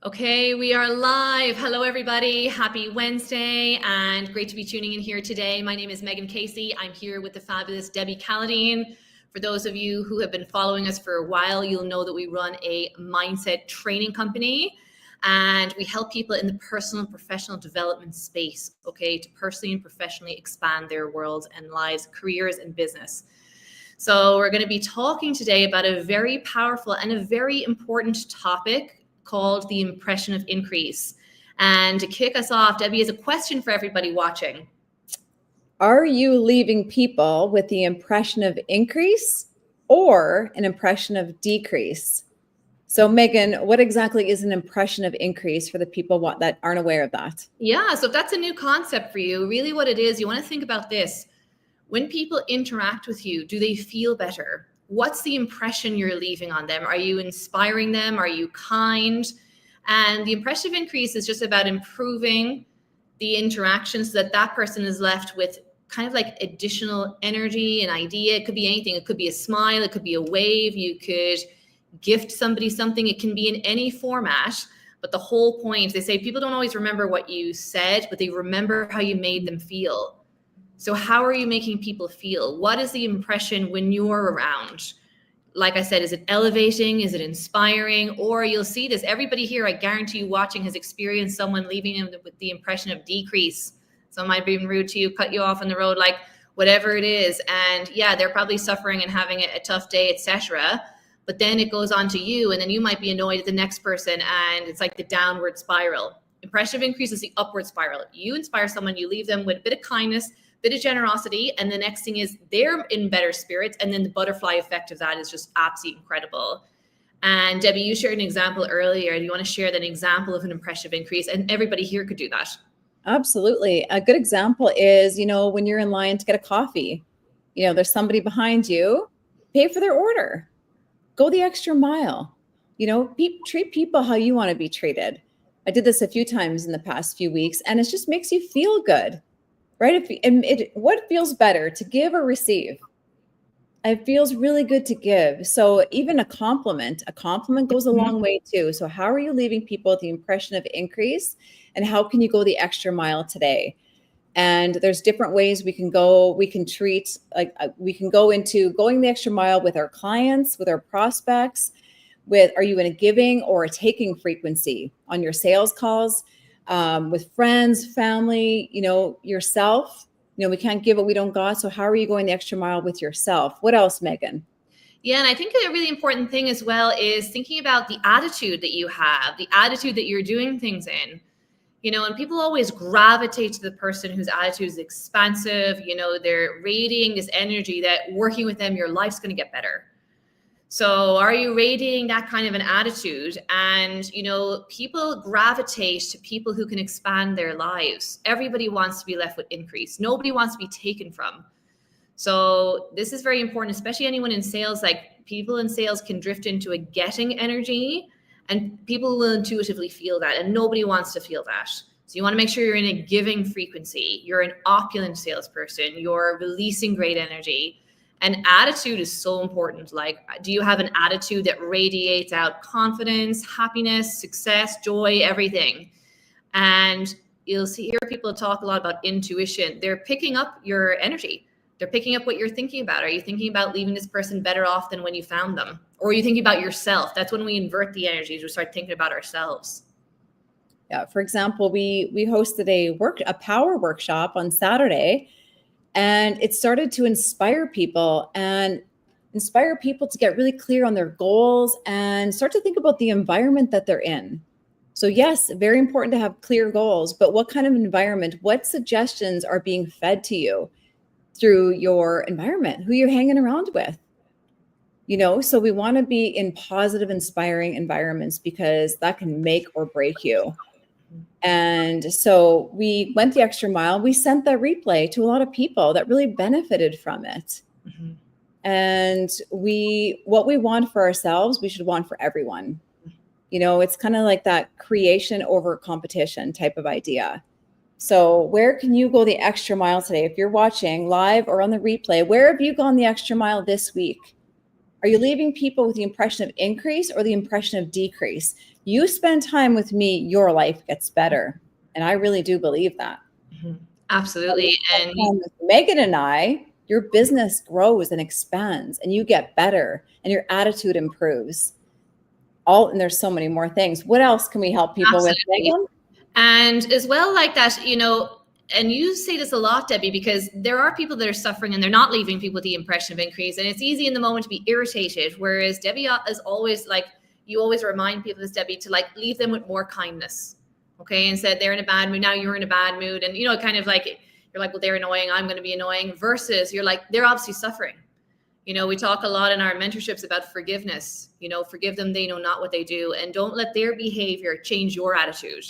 Okay, we are live. Hello, everybody. Happy Wednesday, and great to be tuning in here today. My name is Megan Casey. I'm here with the fabulous Debbie Calladine. For those of you who have been following us for a while, you'll know that we run a mindset training company, and we help people in the personal and professional development space, okay, to personally and professionally expand their worlds and lives, careers, and business. So we're going to be talking today about a very powerful and a very important topic called the impression of increase. And to kick us off, Debbie has a question for everybody watching. Are you leaving people with the impression of increase or an impression of decrease? So Megan, what exactly is an impression of increase for the people that aren't aware of that? Yeah, so if that's a new concept for you, really what it is, you want to think about this. When people interact with you, do they feel better? What's the impression you're leaving on them? Are you inspiring them? Are you kind? And the impression of increase is just about improving the interactions so that that person is left with kind of like additional energy, an idea. It could be anything. It could be a smile. It could be a wave. You could gift somebody something. It can be in any format. But the whole point, they say people don't always remember what you said, but they remember how you made them feel. So how are you making people feel? What is the impression when you're around? Like I said, is it elevating? Is it inspiring? Or you'll see this. Everybody here, I guarantee you watching, has experienced someone leaving them with the impression of decrease. Someone might be rude to you, cut you off on the road, like whatever it is. And yeah, they're probably suffering and having a tough day, etc. But then it goes on to you, and then you might be annoyed at the next person, and it's like the downward spiral. Impression of increase is the upward spiral. You inspire someone, you leave them with a bit of kindness, bit of generosity, and the next thing is they're in better spirits, and then the butterfly effect of that is just absolutely incredible. And Debbie, you shared an example earlier. Do you want to share an example of an impression of increase? And everybody here could do that. Absolutely. A good example is, when you're in line to get a coffee, there's somebody behind you, pay for their order, go the extra mile, treat people how you want to be treated. I did this a few times in the past few weeks, and it just makes you feel good. Right? What feels better, to give or receive? It feels really good to give. So even a compliment goes a long way too. So how are you leaving people with the impression of increase, and how can you go the extra mile today? And there's different ways we can go. We can go into going the extra mile with our clients, with our prospects. Are you in a giving or a taking frequency on your sales calls? With friends, family, yourself, we can't give what we don't got. So how are you going the extra mile with yourself? What else, Megan? Yeah, and I think a really important thing as well is thinking about the attitude that you have, the attitude that you're doing things in. And people always gravitate to the person whose attitude is expansive. They're radiating this energy that working with them, your life's going to get better. So are you radiating that kind of an attitude? And, people gravitate to people who can expand their lives. Everybody wants to be left with increase. Nobody wants to be taken from. So this is very important, especially anyone in sales. Like, people in sales can drift into a getting energy, and people will intuitively feel that, and nobody wants to feel that. So you want to make sure you're in a giving frequency. You're an opulent salesperson. You're releasing great energy. And attitude is so important. Like, do you have an attitude that radiates out confidence, happiness, success, joy, everything? And you'll hear people talk a lot about intuition. They're picking up your energy. They're picking up what you're thinking about. Are you thinking about leaving this person better off than when you found them? Or are you thinking about yourself? That's when we invert the energies. We start thinking about ourselves. Yeah. For example, we hosted a power workshop on Saturday. And it started to inspire people to get really clear on their goals and start to think about the environment that they're in. So yes, very important to have clear goals, but what kind of environment, what suggestions are being fed to you through your environment, who you're hanging around with? So we want to be in positive, inspiring environments, because that can make or break you. And so we went the extra mile. We sent that replay to a lot of people that really benefited from it. Mm-hmm. And what we want for ourselves, we should want for everyone. It's kind of like that creation over competition type of idea. So where can you go the extra mile today? If you're watching live or on the replay, where have you gone the extra mile this week? Are you leaving people with the impression of increase or the impression of decrease? You spend time with me, your life gets better. And I really do believe that. Mhm. Absolutely. And With Megan and I, your business grows and expands and you get better and your attitude improves. And there's so many more things. What else can we help people with, Megan? And as well, like that, you know, and you say this a lot, Debbie, because there are people that are suffering and they're not leaving people with the impression of increase. And it's easy in the moment to be irritated. Whereas Debbie is always like, you always remind people, as Debbie, to like leave them with more kindness. Okay. Instead, they're in a bad mood. Now you're in a bad mood. And, you know, kind of like, you're like, well, they're annoying. I'm going to be annoying. Versus you're like, they're obviously suffering. You know, we talk a lot in our mentorships about forgiveness. You know, forgive them. They know not what they do. And don't let their behavior change your attitude.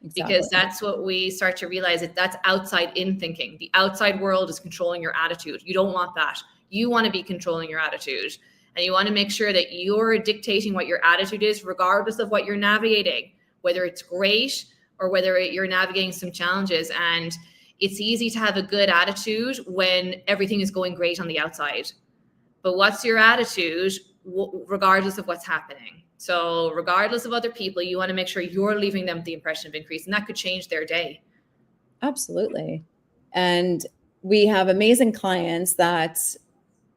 Exactly. Because that's what we start to realize, that that's outside in thinking. The outside world is controlling your attitude. You don't want that. You want to be controlling your attitude. And you want to make sure that you're dictating what your attitude is, regardless of what you're navigating, whether it's great or whether you're navigating some challenges. And it's easy to have a good attitude when everything is going great on the outside. But what's your attitude regardless of what's happening? So regardless of other people, you want to make sure you're leaving them the impression of increase, and that could change their day. Absolutely. And we have amazing clients that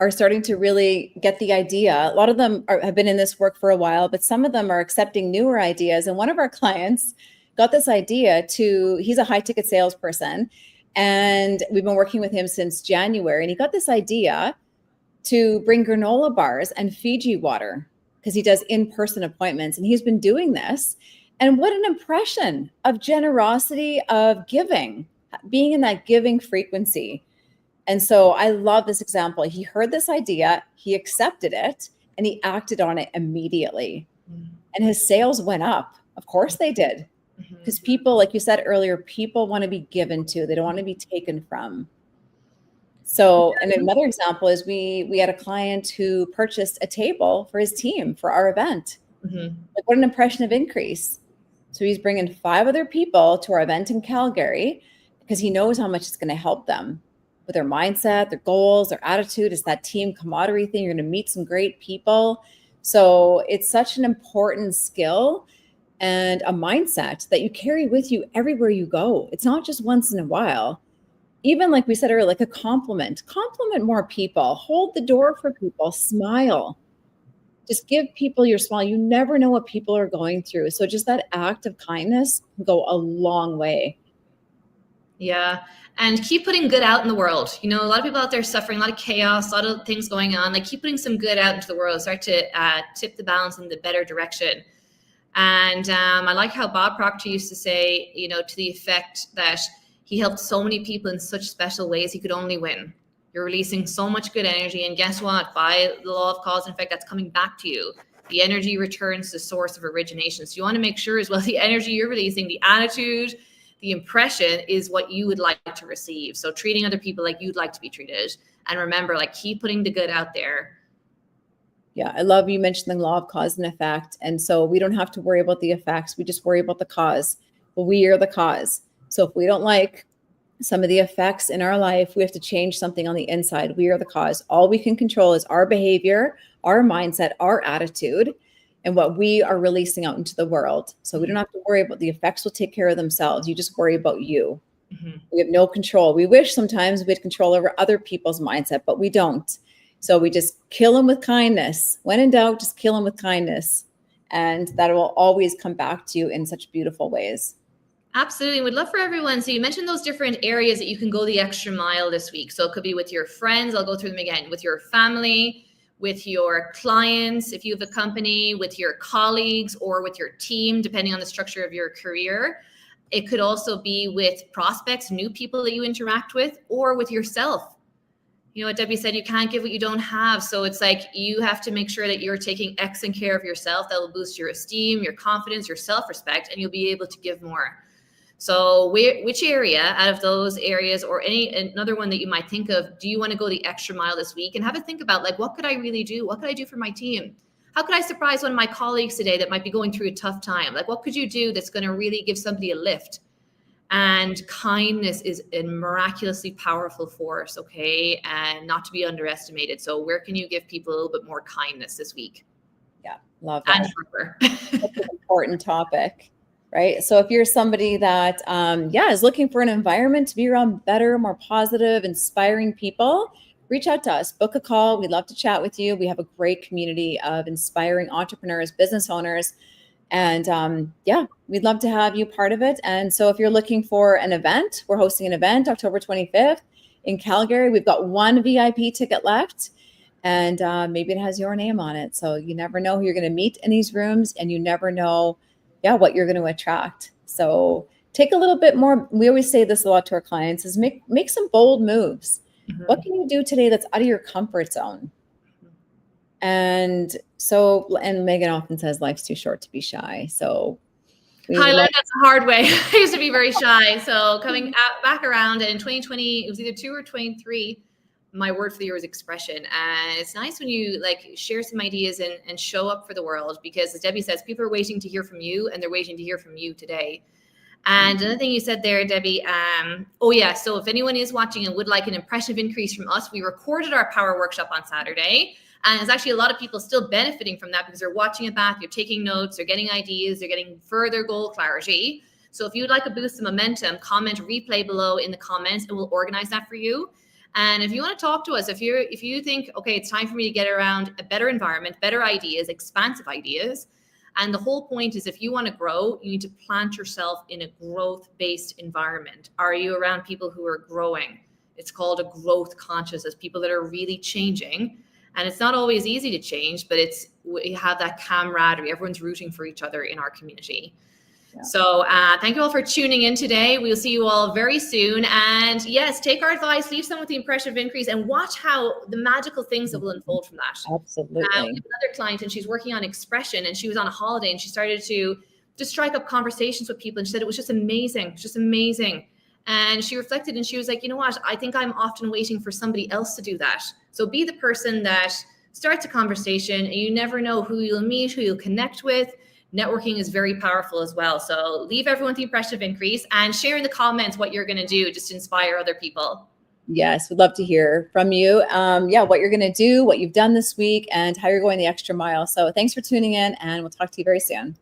are starting to really get the idea. A lot of them have been in this work for a while, but some of them are accepting newer ideas. And one of our clients got this idea he's a high ticket salesperson, and we've been working with him since January. And he got this idea to bring granola bars and Fiji water, because he does in-person appointments, and he's been doing this. And what an impression of generosity, of giving, being in that giving frequency. And so I love this example. He heard this idea, he accepted it, and he acted on it immediately. And his sales went up. Of course they did. Because people, like you said earlier, people want to be given to, they don't want to be taken from. So, and another example is we had a client who purchased a table for his team for our event. Like, what an impression of increase. So he's bringing 5 other people to our event in Calgary because he knows how much it's going to help them with their mindset, their goals, their attitude. It's that team camaraderie thing. You're going to meet some great people. So it's such an important skill and a mindset that you carry with you everywhere you go. It's not just once in a while. Even like we said earlier, like a compliment more people, hold the door for people, smile, just give people your smile. You never know what people are going through. So just that act of kindness can go a long way. Yeah. And keep putting good out in the world. You know, a lot of people out there suffering, a lot of chaos, a lot of things going on. Like, keep putting some good out into the world. Start to tip the balance in the better direction. And I like how Bob Proctor used to say, you know, to the effect that he helped so many people in such special ways, he could only win. You're releasing so much good energy. And guess what? By the law of cause and effect, that's coming back to you. The energy returns to the source of origination. So you want to make sure as well, the energy you're releasing, the attitude, the impression is what you would like to receive. So treating other people like you'd like to be treated. And remember, like, keep putting the good out there. Yeah, I love you mentioned the law of cause and effect. And so we don't have to worry about the effects. We just worry about the cause. But we are the cause. So if we don't like some of the effects in our life, we have to change something on the inside. We are the cause. All we can control is our behavior, our mindset, our attitude, and what we are releasing out into the world. So we don't have to worry about the effects. Will take care of themselves. You just worry about you. We have no control. We wish sometimes we had control over other people's mindset, but we don't. So we just kill them with kindness. When in doubt, just kill them with kindness. And that will always come back to you in such beautiful ways. Absolutely. We'd love for everyone. So you mentioned those different areas that you can go the extra mile this week. So it could be with your friends. I'll go through them again. With your family, with your clients, if you have a company, with your colleagues, or with your team, depending on the structure of your career. It could also be with prospects, new people that you interact with, or with yourself. You know what Debbie said, you can't give what you don't have. So it's like, you have to make sure that you're taking excellent care of yourself. That will boost your esteem, your confidence, your self-respect, and you'll be able to give more. So which area out of those areas, or another one that you might think of, do you want to go the extra mile this week? And have a think about, like, what could I really do? What could I do for my team? How could I surprise one of my colleagues today that might be going through a tough time? Like, what could you do that's going to really give somebody a lift? And kindness is a miraculously powerful force, okay? And not to be underestimated. So where can you give people a little bit more kindness this week? Yeah, love And that. forever. That's an important topic, right? So if you're somebody that, is looking for an environment to be around better, more positive, inspiring people, reach out to us, book a call. We'd love to chat with you. We have a great community of inspiring entrepreneurs, business owners, and we'd love to have you part of it. And so if you're looking for an event, we're hosting an event October 25th in Calgary. We've got one VIP ticket left, and maybe it has your name on it. So you never know who you're going to meet in these rooms, and you never know, what you're going to attract. So take a little bit more. We always say this a lot to our clients: is make some bold moves. Mhm. What can you do today that's out of your comfort zone? And Megan often says life's too short to be shy. So I learned that the hard way. I used to be very shy. So coming back around, and in 2020, it was either 2 or 23, my word for the year was expression. And it's nice when you like share some ideas and show up for the world, because as Debbie says, people are waiting to hear from you, and they're waiting to hear from you today. And another thing you said there, Debbie, so if anyone is watching and would like an impressive increase from us, we recorded our power workshop on Saturday. And there's actually a lot of people still benefiting from that because they're watching it back, they're taking notes, they're getting ideas, they're getting further goal clarity. So if you'd like a boost of momentum, comment replay below in the comments, and we'll organize that for you. And if you want to talk to us, if you think, okay, it's time for me to get around a better environment, better ideas, expansive ideas. And the whole point is, if you want to grow, you need to plant yourself in a growth-based environment. Are you around people who are growing? It's called a growth consciousness, people that are really changing. And it's not always easy to change, but we have that camaraderie. Everyone's rooting for each other in our community. Yeah. So thank you all for tuning in today. We'll see you all very soon. And yes, take our advice, leave some with the impression of increase, and watch how the magical things that will unfold from that. Absolutely. We have another client, and she's working on expression, and she was on a holiday, and she started to just strike up conversations with people. And she said it was just amazing, just amazing. And she reflected, and she was like, you know what? I think I'm often waiting for somebody else to do that. So be the person that starts a conversation, and you never know who you'll meet, who you'll connect with. Networking is very powerful as well. So leave everyone with the impression of increase, and share in the comments what you're going to do just to inspire other people. Yes, we'd love to hear from you. What you're going to do, what you've done this week, and how you're going the extra mile. So thanks for tuning in, and we'll talk to you very soon.